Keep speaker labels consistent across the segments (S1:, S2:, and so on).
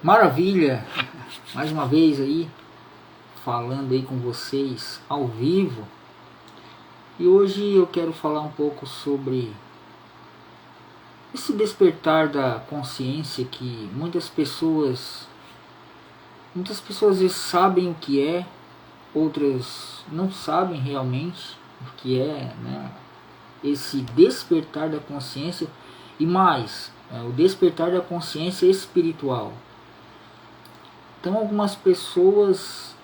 S1: Maravilha! Mais uma vez aí, falando aí com vocês ao vivo. E hoje eu quero falar um pouco sobre esse despertar da consciência que muitas pessoas às vezes sabem o que é, outras não sabem realmente o que é, né? Esse despertar da consciência e mais, o despertar da consciência espiritual. Então algumas pessoas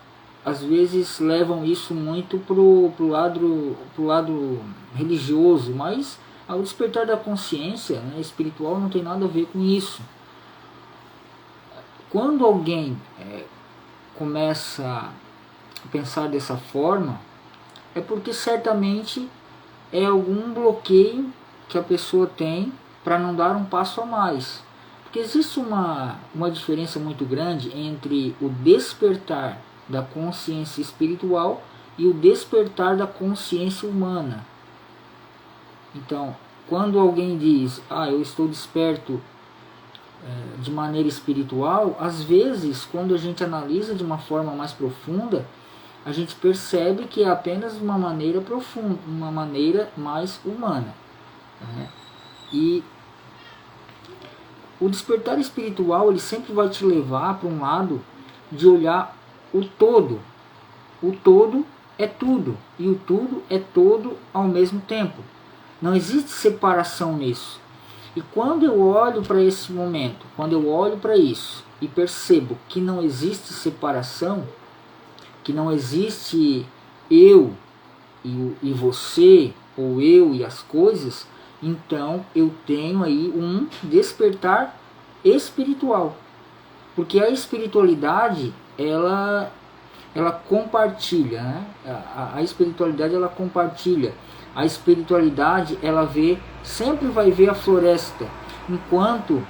S1: às vezes levam isso muito pro lado religioso, mas o despertar da consciência, né, espiritual não tem nada a ver com isso. Quando alguém começa a pensar dessa forma, é porque certamente é algum bloqueio que a pessoa tem para não dar um passo a mais. Porque existe uma diferença muito grande entre o despertar da consciência espiritual e o despertar da consciência humana. Então, quando alguém diz, eu estou desperto de maneira espiritual, às vezes, quando a gente analisa de uma forma mais profunda, a gente percebe que é apenas uma maneira profunda, uma maneira mais humana, né? E o despertar espiritual, ele sempre vai te levar para um lado de olhar o todo. O todo é tudo e o tudo é todo ao mesmo tempo. Não existe separação nisso. E quando eu olho para esse momento, quando eu olho para isso e percebo que não existe separação, que não existe eu e você, ou eu e as coisas, então eu tenho aí um despertar espiritual. Porque a espiritualidade, ela compartilha, né? A espiritualidade, ela compartilha. A espiritualidade, ela sempre vai ver a floresta, enquanto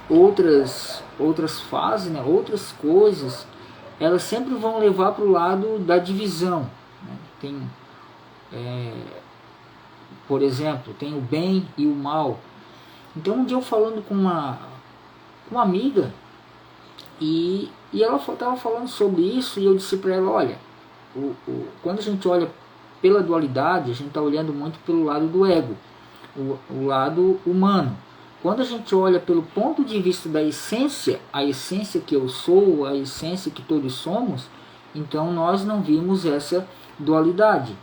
S1: outras fases, né? Outras coisas, elas sempre vão levar para o lado da divisão, né? Tem, por exemplo, tem o bem e o mal. Então um dia eu falando com uma amiga, e ela estava falando sobre isso, e eu disse para ela, olha, quando a gente olha pela dualidade, a gente está olhando muito pelo lado do ego, o lado humano. Quando a gente olha pelo ponto de vista da essência, a essência que eu sou, a essência que todos somos, então nós não vimos essa dualidade.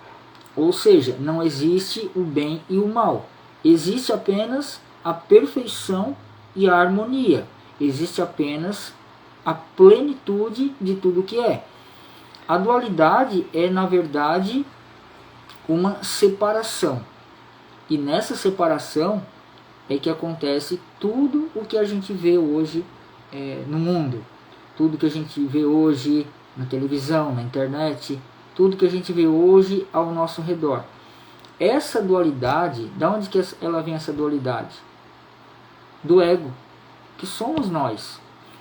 S1: Ou seja, não existe o bem e o mal. Existe apenas a perfeição e a harmonia. Existe apenas a plenitude de tudo que é. A dualidade é, na verdade, uma separação. E nessa separação é que acontece tudo o que a gente vê hoje no mundo. Tudo que a gente vê hoje na televisão, na internet, tudo que a gente vê hoje ao nosso redor. Essa dualidade, da onde que ela vem, essa dualidade? Do ego, que somos nós.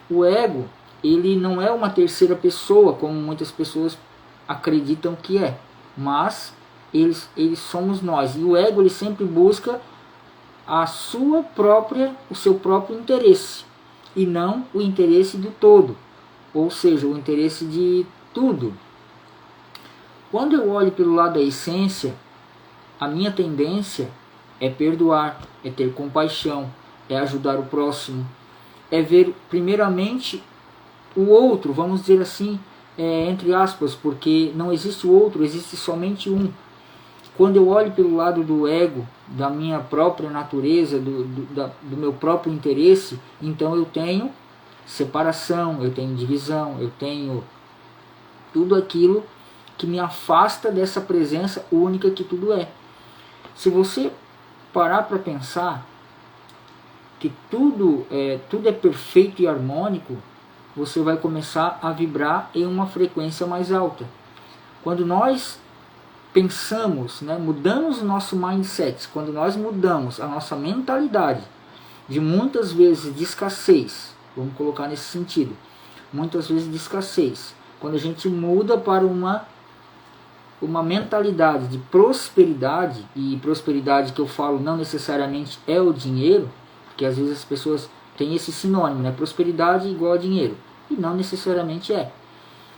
S1: O ego, ele não é uma terceira pessoa, como muitas pessoas acreditam que é, mas eles somos nós. E o ego, ele sempre busca o seu próprio interesse, e não o interesse do todo, ou seja, o interesse de tudo. Quando eu olho pelo lado da essência, a minha tendência é perdoar, é ter compaixão, é ajudar o próximo, é ver primeiramente o outro, vamos dizer assim, entre aspas, porque não existe o outro, existe somente um. Quando eu olho pelo lado do ego, da minha própria natureza, do meu próprio interesse, então eu tenho separação, eu tenho divisão, eu tenho tudo aquilo que me afasta dessa presença única que tudo é. Se você parar para pensar que tudo é perfeito e harmônico, você vai começar a vibrar em uma frequência mais alta. Quando nós pensamos, né, mudamos o nosso mindset, quando nós mudamos a nossa mentalidade de muitas vezes de escassez, vamos colocar nesse sentido, muitas vezes de escassez, quando a gente muda para uma mentalidade de prosperidade, e prosperidade que eu falo não necessariamente é o dinheiro, porque às vezes as pessoas tem esse sinônimo, né? Prosperidade igual a dinheiro. E não necessariamente é.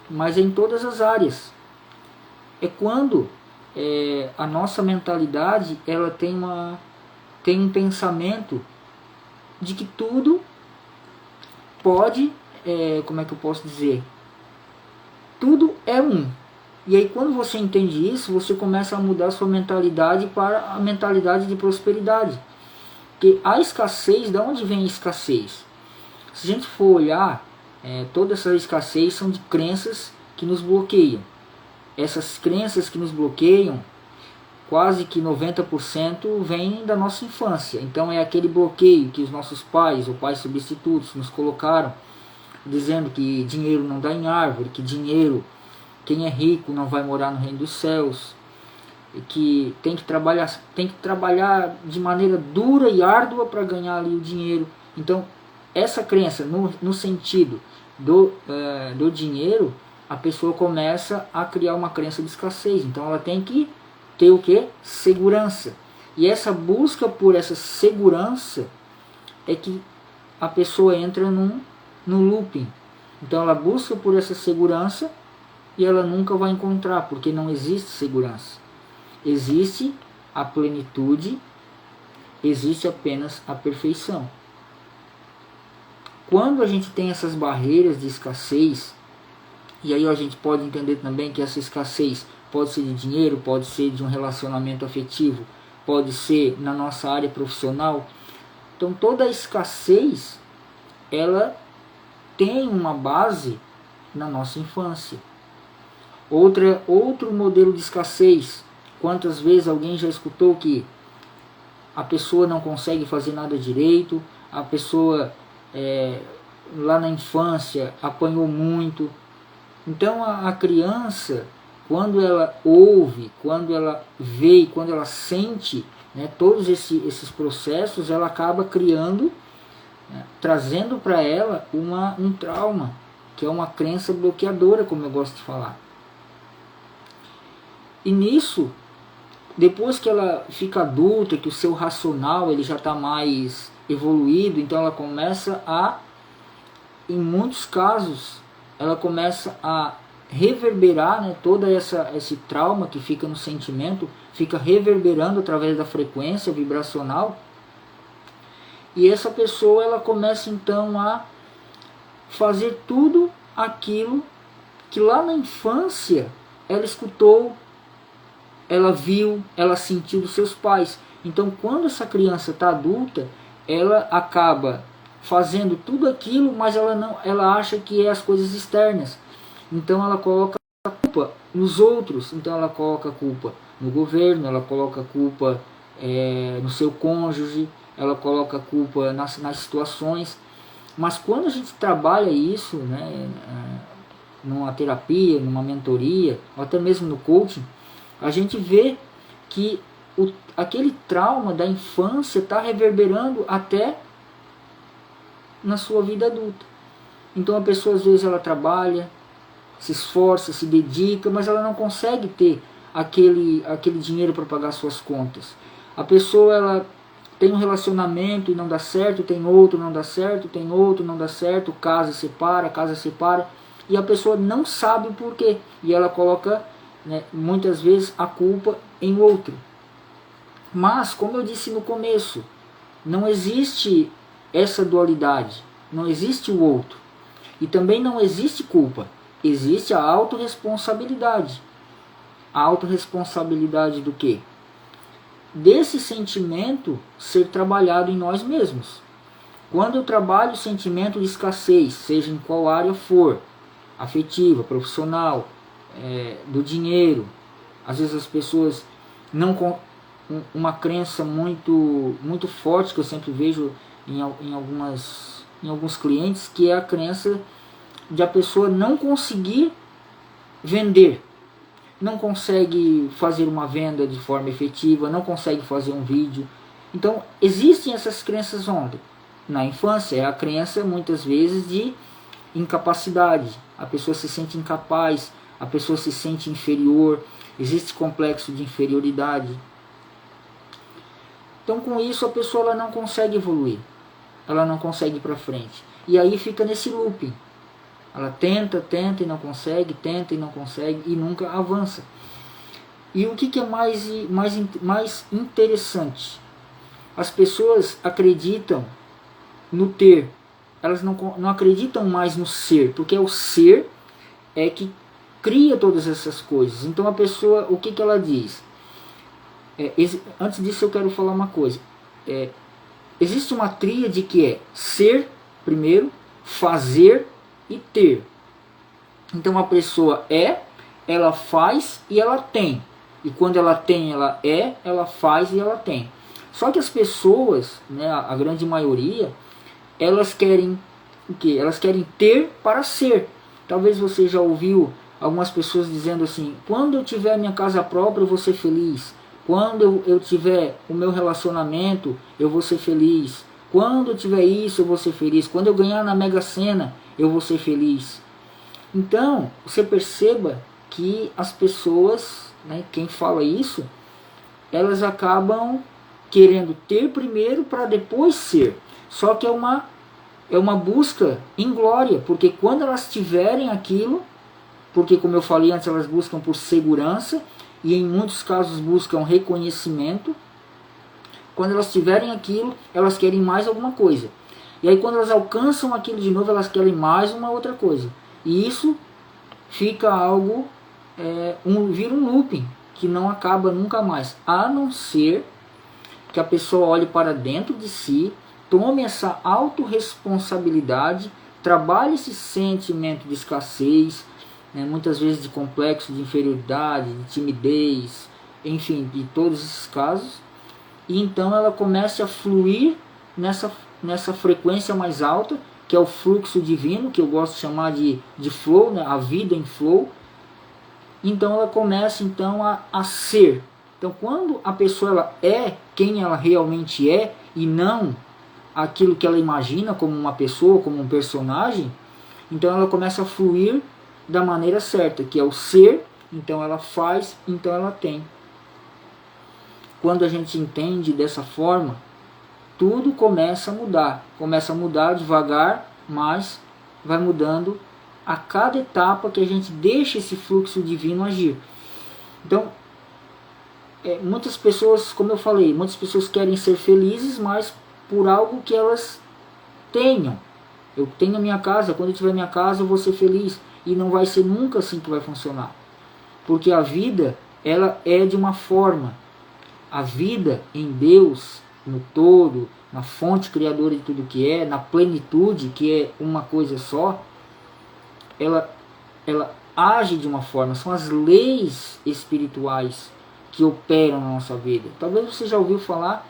S1: Mas é em todas as áreas. É quando a nossa mentalidade ela tem um pensamento de que tudo pode, como é que eu posso dizer? Tudo é um. E aí quando você entende isso, você começa a mudar a sua mentalidade para a mentalidade de prosperidade. Porque a escassez, de onde vem a escassez? Se a gente for olhar, toda essa escassez são de crenças que nos bloqueiam. Essas crenças que nos bloqueiam, quase que 90% vêm da nossa infância. Então é aquele bloqueio que os nossos pais ou pais substitutos nos colocaram, dizendo que dinheiro não dá em árvore, que dinheiro, quem é rico não vai morar no reino dos céus, e que tem que trabalhar de maneira dura e árdua para ganhar ali o dinheiro. Então essa crença no sentido do dinheiro, a pessoa começa a criar uma crença de escassez. Então ela tem que ter o que? Segurança. E essa busca por essa segurança é que a pessoa entra no looping. Então ela busca por essa segurança e ela nunca vai encontrar, porque não existe segurança. Existe a plenitude, existe apenas a perfeição. Quando a gente tem essas barreiras de escassez, e aí a gente pode entender também que essa escassez pode ser de dinheiro, pode ser de um relacionamento afetivo, pode ser na nossa área profissional. Então toda a escassez, ela tem uma base na nossa infância. Outro modelo de escassez, quantas vezes alguém já escutou que a pessoa não consegue fazer nada direito, a pessoa lá na infância apanhou muito. Então a criança, quando ela ouve, quando ela vê e quando ela sente, né, todos esses processos, ela acaba criando, né, trazendo para ela um trauma, que é uma crença bloqueadora, como eu gosto de falar. E nisso, depois que ela fica adulta, que o seu racional ele já está mais evoluído, então ela começa a, em muitos casos, ela começa a reverberar, né, todo esse trauma que fica no sentimento, fica reverberando através da frequência vibracional, e essa pessoa ela começa então a fazer tudo aquilo que lá na infância ela escutou, ela viu, ela sentiu dos seus pais. Então quando essa criança está adulta, ela acaba fazendo tudo aquilo, mas ela acha que é as coisas externas. Então ela coloca a culpa nos outros. Então ela coloca a culpa no governo, ela coloca a culpa no seu cônjuge, ela coloca a culpa nas situações. Mas quando a gente trabalha isso, né, numa terapia, numa mentoria, ou até mesmo no coaching, a gente vê que aquele trauma da infância está reverberando até na sua vida adulta. Então a pessoa às vezes ela trabalha, se esforça, se dedica, mas ela não consegue ter aquele dinheiro para pagar suas contas. A pessoa ela tem um relacionamento e não dá certo, tem outro, não dá certo, tem outro, não dá certo, casa separa, e a pessoa não sabe o porquê. E ela coloca, né, muitas vezes a culpa em outro. Mas, como eu disse no começo, não existe essa dualidade, não existe o outro. E também não existe culpa, existe a autorresponsabilidade. A autorresponsabilidade do quê? Desse sentimento ser trabalhado em nós mesmos. Quando eu trabalho o sentimento de escassez, seja em qual área for, afetiva, profissional, do dinheiro, às vezes as pessoas não com uma crença muito forte que eu sempre vejo em alguns clientes, que é a crença de a pessoa não conseguir vender, não consegue fazer uma venda de forma efetiva, não consegue fazer um vídeo. Então existem essas crenças onde? Na infância. É a crença muitas vezes de incapacidade, a pessoa se sente incapaz, a pessoa se sente inferior, existe complexo de inferioridade. Então com isso a pessoa ela não consegue evoluir. ela não consegue ir para frente. E aí fica nesse looping. Ela tenta e não consegue, tenta e não consegue e nunca avança. E o que é mais interessante? As pessoas acreditam no ter, elas não acreditam mais no ser, porque é o ser é que cria todas essas coisas. Então a pessoa, o que ela diz? Antes disso eu quero falar uma coisa. Existe uma tríade que é ser primeiro, fazer e ter. Então a pessoa ela faz e ela tem. E quando ela tem, ela faz e ela tem. Só que as pessoas, né, a grande maioria, elas querem o quê? Elas querem ter para ser. Talvez você já ouviu algumas pessoas dizendo assim: quando eu tiver minha casa própria eu vou ser feliz. Quando eu tiver o meu relacionamento eu vou ser feliz. Quando eu tiver isso eu vou ser feliz. Quando eu ganhar na Mega Sena eu vou ser feliz. Então você perceba que as pessoas, né, quem fala isso, elas acabam querendo ter primeiro para depois ser. Só que é uma busca inglória, porque quando elas tiverem aquilo, porque como eu falei antes, elas buscam por segurança e em muitos casos buscam reconhecimento. Quando elas tiverem aquilo, elas querem mais alguma coisa. E aí quando elas alcançam aquilo de novo, elas querem mais uma outra coisa. E isso fica algo, vira um looping, que não acaba nunca mais. A não ser que a pessoa olhe para dentro de si, tome essa autorresponsabilidade, trabalhe esse sentimento de escassez, né, muitas vezes de complexo de inferioridade, de timidez, enfim, de todos esses casos, e então ela começa a fluir nessa frequência mais alta, que é o fluxo divino, que eu gosto de chamar de flow, né, a vida em flow. Então ela começa então a ser. Então quando a pessoa ela é quem ela realmente é e não aquilo que ela imagina como uma pessoa, como um personagem, então ela começa a fluir da maneira certa, que é o ser, então ela faz, então ela tem. Quando a gente entende dessa forma, tudo começa a mudar devagar, mas vai mudando a cada etapa que a gente deixa esse fluxo divino agir. Então, muitas pessoas, como eu falei, muitas pessoas querem ser felizes, mas por algo que elas tenham. Eu tenho a minha casa, quando eu tiver minha casa eu vou ser feliz. E não vai ser nunca assim que vai funcionar. Porque a vida, ela é de uma forma. A vida em Deus, no todo, na fonte criadora de tudo que é, na plenitude, que é uma coisa só, ela age de uma forma. São as leis espirituais que operam na nossa vida. Talvez você já ouviu falar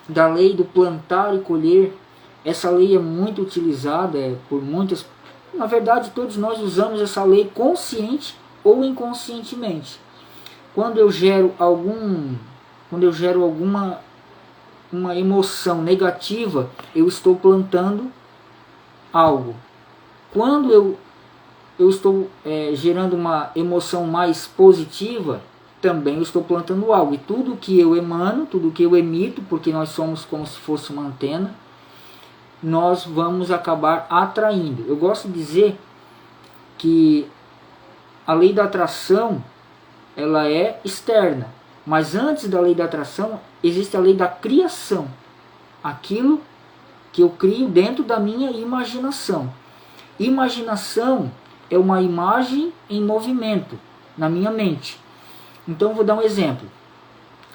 S1: da lei do plantar e colher. Essa lei é muito utilizada por muitas. Na verdade, todos nós usamos essa lei consciente ou inconscientemente. Quando eu gero uma emoção negativa, eu estou plantando algo. Quando eu estou gerando uma emoção mais positiva, também eu estou plantando algo. E tudo que eu emano, tudo que eu emito, porque nós somos como se fosse uma antena, nós vamos acabar atraindo. Eu gosto de dizer que a lei da atração, ela é externa, mas antes da lei da atração existe a lei da criação, aquilo que eu crio dentro da minha imaginação. Imaginação é uma imagem em movimento na minha mente. Então vou dar um exemplo.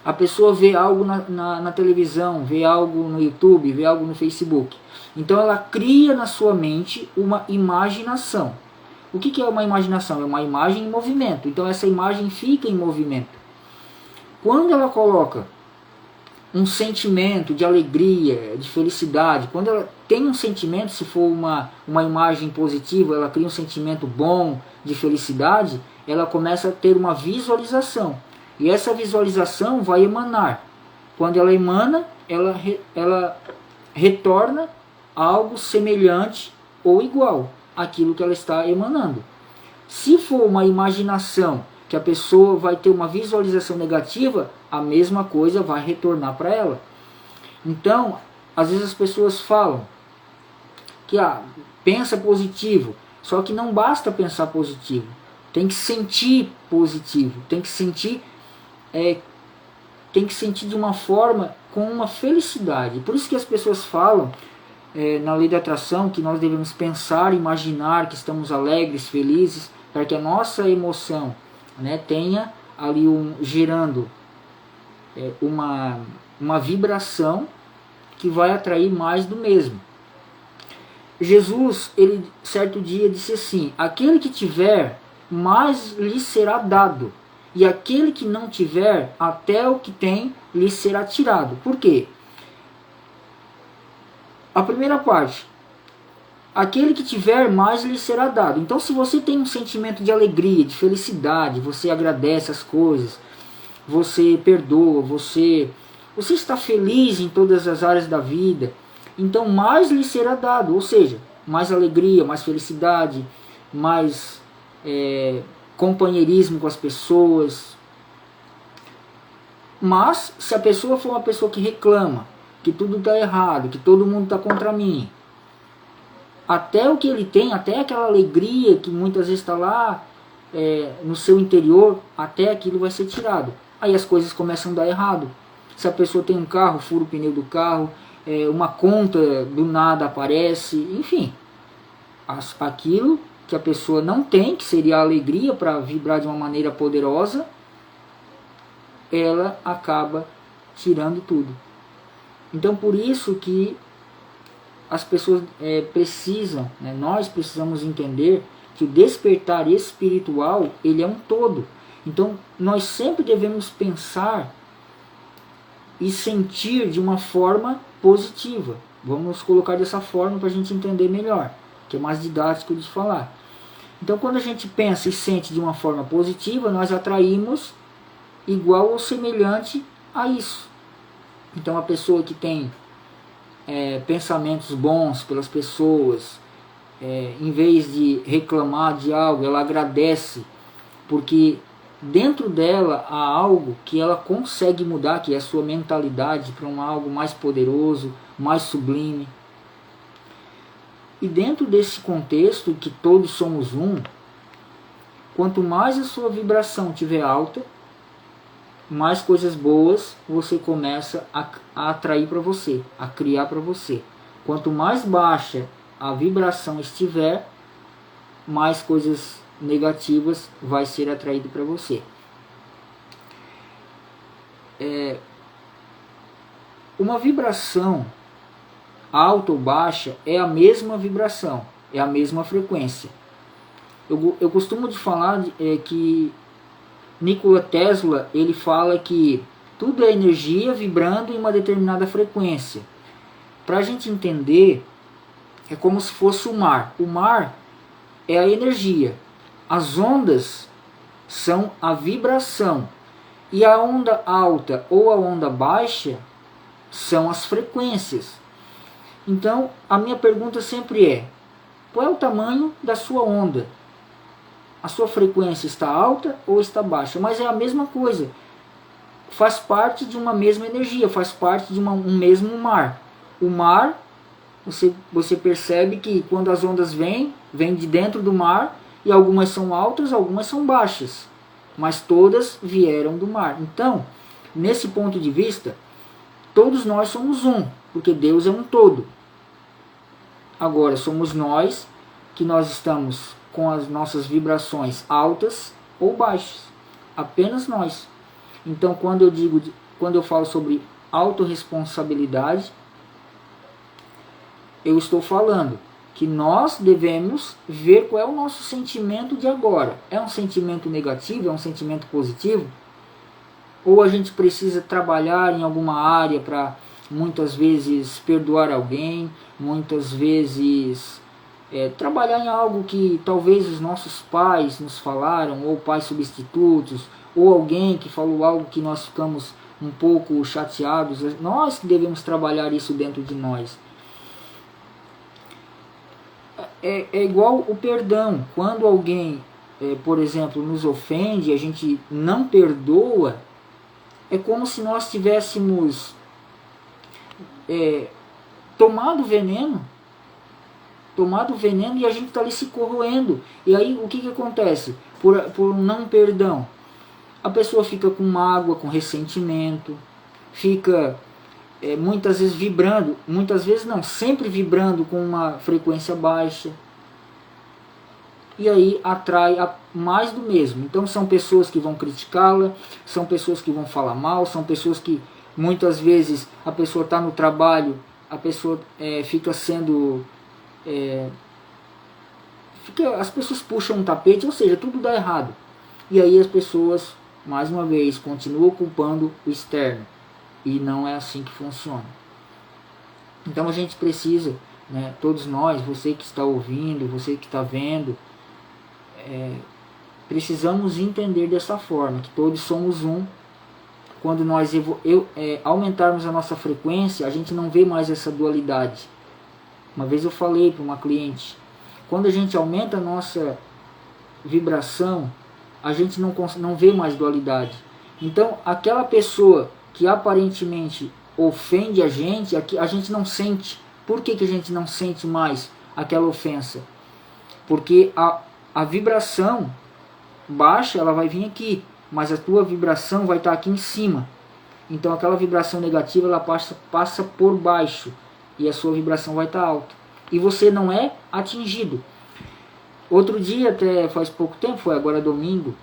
S1: A pessoa vê algo na televisão, vê algo no YouTube, vê algo no Facebook. Então ela cria na sua mente uma imaginação. O que é uma imaginação? É uma imagem em movimento. Então essa imagem fica em movimento. Quando ela coloca um sentimento de alegria, de felicidade, quando ela tem um sentimento, se for uma imagem positiva, ela cria um sentimento bom de felicidade, ela começa a ter uma visualização. E essa visualização vai emanar. Quando ela emana, ela retorna algo semelhante ou igual àquilo que ela está emanando. Se for uma imaginação que a pessoa vai ter uma visualização negativa, a mesma coisa vai retornar para ela. Então, às vezes as pessoas falam que pensa positivo, só que não basta pensar positivo, tem que sentir positivo, tem que sentir de uma forma com uma felicidade. Por isso que as pessoas falam na lei da atração que nós devemos pensar, imaginar que estamos alegres, felizes, para que a nossa emoção, né, tenha ali gerando uma vibração que vai atrair mais do mesmo. Jesus, ele certo dia disse assim: aquele que tiver, mais lhe será dado, e aquele que não tiver, até o que tem lhe será tirado. Por quê? A primeira parte, aquele que tiver, mais lhe será dado. Então, se você tem um sentimento de alegria, de felicidade, você agradece as coisas, você perdoa, você está feliz em todas as áreas da vida, então mais lhe será dado, ou seja, mais alegria, mais felicidade, mais companheirismo com as pessoas. Mas se a pessoa for uma pessoa que reclama, que tudo está errado, que todo mundo está contra mim, até o que ele tem, até aquela alegria que muitas vezes está lá no seu interior, até aquilo vai ser tirado. Aí as coisas começam a dar errado. Se a pessoa tem um carro, fura o pneu do carro, uma conta do nada aparece, enfim, aquilo que a pessoa não tem, que seria a alegria para vibrar de uma maneira poderosa, ela acaba tirando tudo. Então por isso que as pessoas precisam, né, nós precisamos entender que o despertar espiritual, ele é um todo. Então nós sempre devemos pensar e sentir de uma forma positiva. Vamos colocar dessa forma para a gente entender melhor, que é mais didático de falar. Então quando a gente pensa e sente de uma forma positiva, nós atraímos igual ou semelhante a isso. Então a pessoa que tem pensamentos bons pelas pessoas, em vez de reclamar de algo, ela agradece, porque dentro dela há algo que ela consegue mudar, que é a sua mentalidade, para algo mais poderoso, mais sublime. E dentro desse contexto, que todos somos um, quanto mais a sua vibração estiver alta, mais coisas boas você começa a atrair para você, a criar para você. Quanto mais baixa a vibração estiver, mais coisas negativas vai ser atraído para você. Uma vibração alta ou baixa é a mesma vibração, é a mesma frequência. Eu costumo de falar que Nikola Tesla, ele fala que tudo é energia vibrando em uma determinada frequência. Para a gente entender, é como se fosse o mar. O mar é a energia. As ondas são a vibração. E a onda alta ou a onda baixa são as frequências. Então, a minha pergunta sempre é: qual é o tamanho da sua onda? A sua frequência está alta ou está baixa? Mas é a mesma coisa. Faz parte de uma mesma energia, faz parte de um mesmo mar. O mar, você percebe que quando as ondas vêm de dentro do mar, e algumas são altas, algumas são baixas, mas todas vieram do mar. Então, nesse ponto de vista, todos nós somos um, porque Deus é um todo. Agora, somos nós que nós estamos com as nossas vibrações altas ou baixas, apenas nós. Então quando eu falo sobre autorresponsabilidade, eu estou falando que nós devemos ver qual é o nosso sentimento de agora. É um sentimento negativo? É um sentimento positivo? Ou a gente precisa trabalhar em alguma área para muitas vezes perdoar alguém, muitas vezes trabalhar em algo que talvez os nossos pais nos falaram, ou pais substitutos, ou alguém que falou algo que nós ficamos um pouco chateados. Nós que devemos trabalhar isso dentro de nós. É igual o perdão. Quando alguém, por exemplo, nos ofende, a gente não perdoa, é como se nós tivéssemos tomado veneno, e a gente está ali se corroendo. E aí o que acontece? Por não perdão, a pessoa fica com mágoa, com ressentimento, fica muitas vezes vibrando, muitas vezes não, sempre vibrando com uma frequência baixa. E aí atrai mais do mesmo. Então são pessoas que vão criticá-la, são pessoas que vão falar mal, são pessoas que muitas vezes a pessoa está no trabalho, a pessoa fica sendo... as pessoas puxam um tapete, ou seja, tudo dá errado. E aí as pessoas, mais uma vez, continuam culpando o externo. E não é assim que funciona. Então a gente precisa, né, todos nós, você que está ouvindo, você que está vendo, precisamos entender dessa forma, que todos somos um. Quando nós aumentarmos a nossa frequência, a gente não vê mais essa dualidade. Uma vez eu falei para uma cliente, quando a gente aumenta a nossa vibração, a gente não vê mais dualidade. Então aquela pessoa que aparentemente ofende a gente não sente. Por que a gente não sente mais aquela ofensa? Porque a vibração baixa, ela vai vir aqui, mas a tua vibração vai estar aqui em cima. Então aquela vibração negativa, ela passa por baixo, e a sua vibração vai estar alta. E você não é atingido. Outro dia, até faz pouco tempo, foi agora domingo,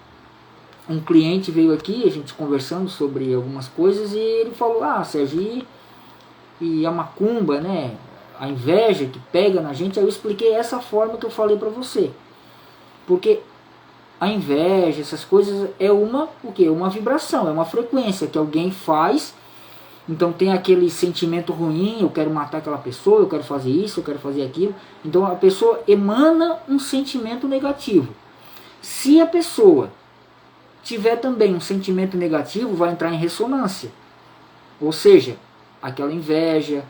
S1: um cliente veio aqui, a gente conversando sobre algumas coisas, e ele falou, Sérgio, e a macumba, né, a inveja que pega na gente. Aí eu expliquei essa forma que eu falei para você. Porque a inveja, essas coisas, é uma vibração, é uma frequência que alguém faz. Então tem aquele sentimento ruim, eu quero matar aquela pessoa, eu quero fazer isso, eu quero fazer aquilo. Então a pessoa emana um sentimento negativo. Se a pessoa tiver também um sentimento negativo, vai entrar em ressonância. Ou seja, aquela inveja,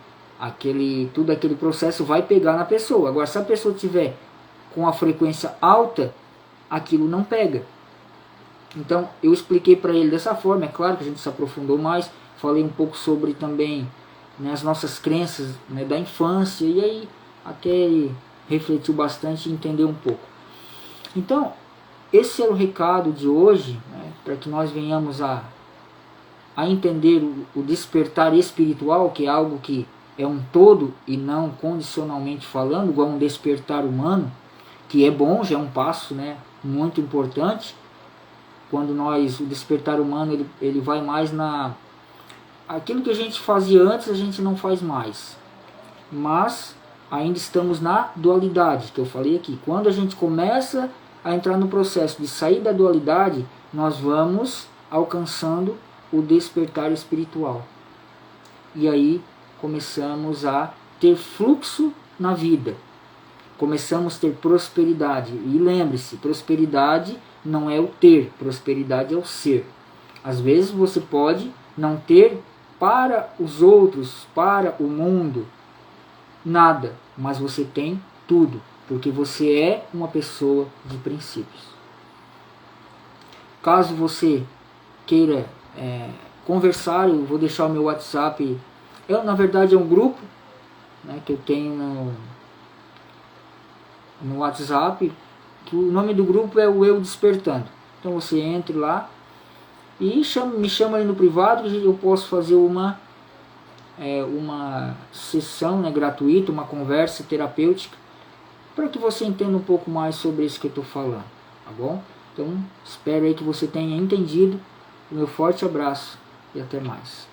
S1: todo aquele processo vai pegar na pessoa. Agora, se a pessoa tiver com a frequência alta, aquilo não pega. Então eu expliquei para ele dessa forma. É claro que a gente se aprofundou mais, falei um pouco sobre também, né, as nossas crenças, né, da infância, e aí até ele refletiu bastante e entendeu um pouco. Então esse é o recado de hoje, né, para que nós venhamos a entender o despertar espiritual, que é algo que é um todo e não condicionalmente falando, igual um despertar humano, que é bom, já é um passo, né, muito importante. Quando o despertar humano, ele vai mais aquilo que a gente fazia antes, a gente não faz mais. Mas ainda estamos na dualidade, que eu falei aqui. Quando a gente começa a entrar no processo de sair da dualidade, nós vamos alcançando o despertar espiritual. E aí começamos a ter fluxo na vida. Começamos a ter prosperidade. E lembre-se, prosperidade não é o ter, prosperidade é o ser. Às vezes você pode não ter para os outros, para o mundo, nada, mas você tem tudo, porque você é uma pessoa de princípios. Caso você queira conversar, eu vou deixar o meu WhatsApp. Na verdade é um grupo, né, que eu tenho no WhatsApp, que o nome do grupo é o Eu Despertando. Então você entre lá e me chama ali no privado, que eu posso fazer uma sessão, né, gratuita, uma conversa terapêutica, para que você entenda um pouco mais sobre isso que eu estou falando, tá bom? Então espero aí que você tenha entendido. O meu forte abraço e até mais.